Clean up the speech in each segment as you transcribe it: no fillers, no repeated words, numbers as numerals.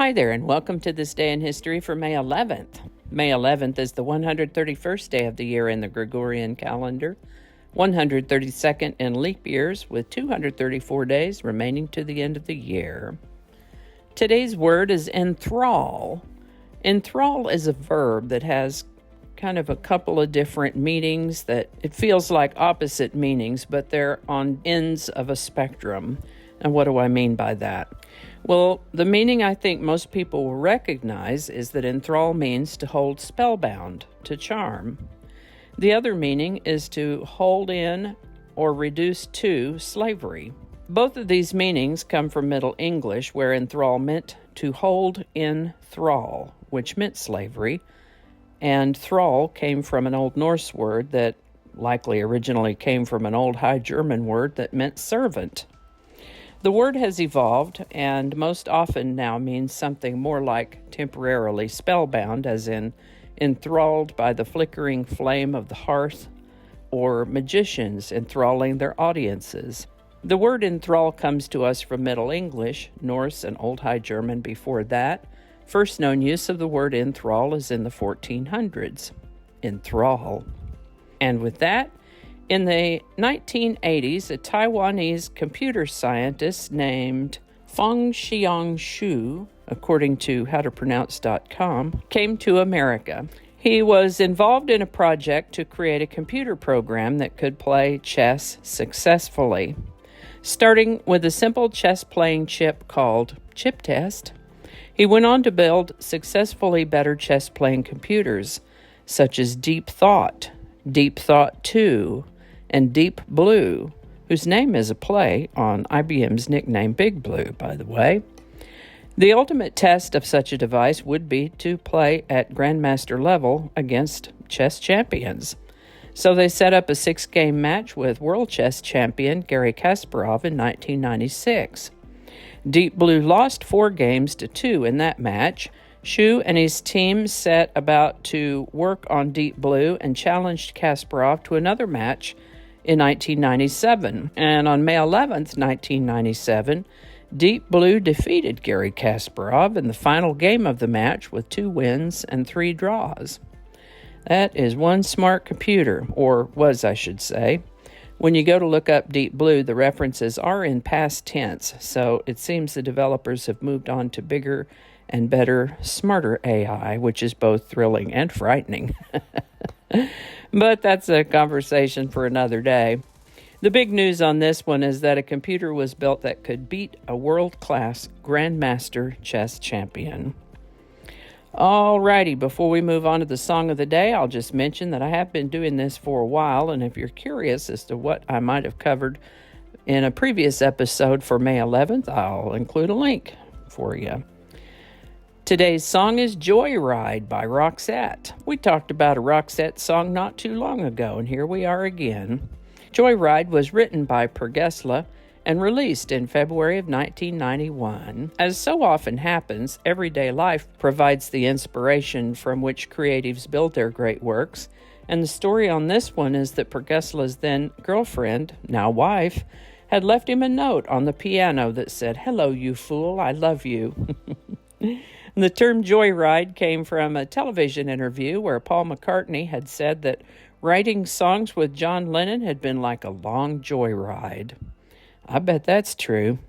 Hi there, and welcome to this day in history for May 11th. May 11th is the 131st day of the year in the Gregorian calendar, 132nd in leap years, with 234 days remaining to the end of the year. Today's word is enthrall. Enthrall is a verb that has kind of a couple of different meanings that it feels like opposite meanings, but they're on ends of a spectrum. And what do I mean by that? Well, the meaning I think most people will recognize is that enthrall means to hold spellbound, to charm. The other meaning is to hold in or reduce to slavery. Both of these meanings come from Middle English, where enthrall meant to hold in thrall, which meant slavery, and thrall came from an Old Norse word that likely originally came from an Old High German word that meant servant. The word has evolved and most often now means something more like temporarily spellbound, as in enthralled by the flickering flame of the hearth, or magicians enthralling their audiences. The word enthrall comes to us from Middle English, Norse, and Old High German before that. First known use of the word enthrall is in the 1400s. Enthrall. And with that, in the 1980s, a Taiwanese computer scientist named Feng-Xiang Xu, according to howtopronounce.com, came to America. He was involved in a project to create a computer program that could play chess successfully. Starting with a simple chess-playing chip called Chip Test, he went on to build successfully better chess-playing computers, such as Deep Thought 2, and Deep Blue, whose name is a play on IBM's nickname Big Blue, by the way. The ultimate test of such a device would be to play at grandmaster level against chess champions. So they set up a 6-game match with world chess champion Garry Kasparov in 1996. Deep Blue lost 4 games to 2 in that match. Xu and his team set about to work on Deep Blue and challenged Kasparov to another match in 1997. And on May 11th, 1997, Deep Blue defeated Garry Kasparov in the final game of the match with 2 wins and 3 draws. That is one smart computer, or was, I should say. When you go to look up Deep Blue, the references are in past tense, so it seems the developers have moved on to bigger and better, smarter AI, which is both thrilling and frightening. But that's a conversation for another day. The big news on this one is that a computer was built that could beat a world-class grandmaster chess champion. Alrighty, before we move on to the song of the day, I'll just mention that I have been doing this for a while, and if you're curious as to what I might have covered in a previous episode for May 11th, I'll include a link for you. Today's song is Joyride by Roxette. We talked about a Roxette song not too long ago, and here we are again. Joyride was written by Per Gessle and released in February of 1991. As so often happens, everyday life provides the inspiration from which creatives build their great works, and the story on this one is that Per Gessle's then girlfriend, now wife, had left him a note on the piano that said, "Hello, you fool, I love you." The term joyride came from a television interview where Paul McCartney had said that writing songs with John Lennon had been like a long joyride. I bet that's true.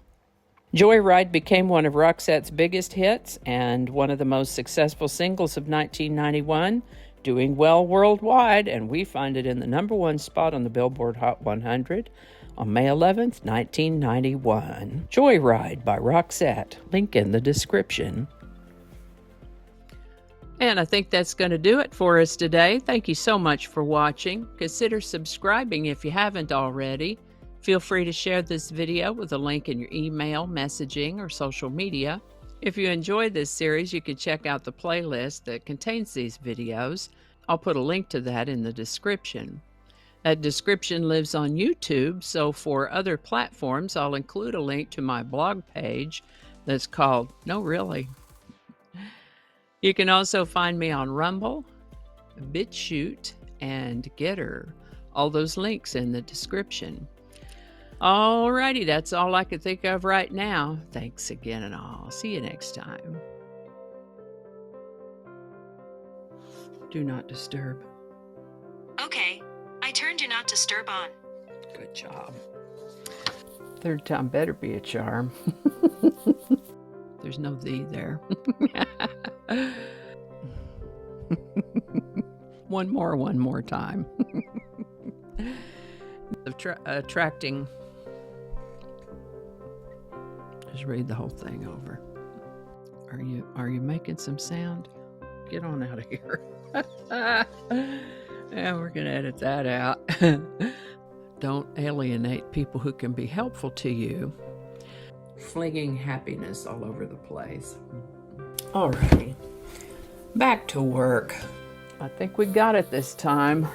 Joyride became one of Roxette's biggest hits and one of the most successful singles of 1991, doing well worldwide, and we find it in the number 1 spot on the Billboard Hot 100 on May 11th, 1991. Joyride by Roxette. Link in the description. And I think that's going to do it for us today. Thank you so much for watching. Consider subscribing if you haven't already. Feel free to share this video with a link in your email, messaging, or social media. If you enjoyed this series, you can check out the playlist that contains these videos. I'll put a link to that in the description. That description lives on YouTube, so for other platforms, I'll include a link to my blog page that's called No Really. You can also find me on Rumble, BitChute, and Getter. All those links in the description. Alrighty, that's all I can think of right now. Thanks again, and I'll see you next time. Do not disturb. Okay, I turned Do Not Disturb on. Good job. Third time better be a charm. There's no thee there. One more time. Attracting. Just read the whole thing over. Are you making some sound? Get on out of here. Yeah, we're gonna edit that out. Don't alienate people who can be helpful to you. Flinging happiness all over the place. Alrighty, back to work. I think we got it this time.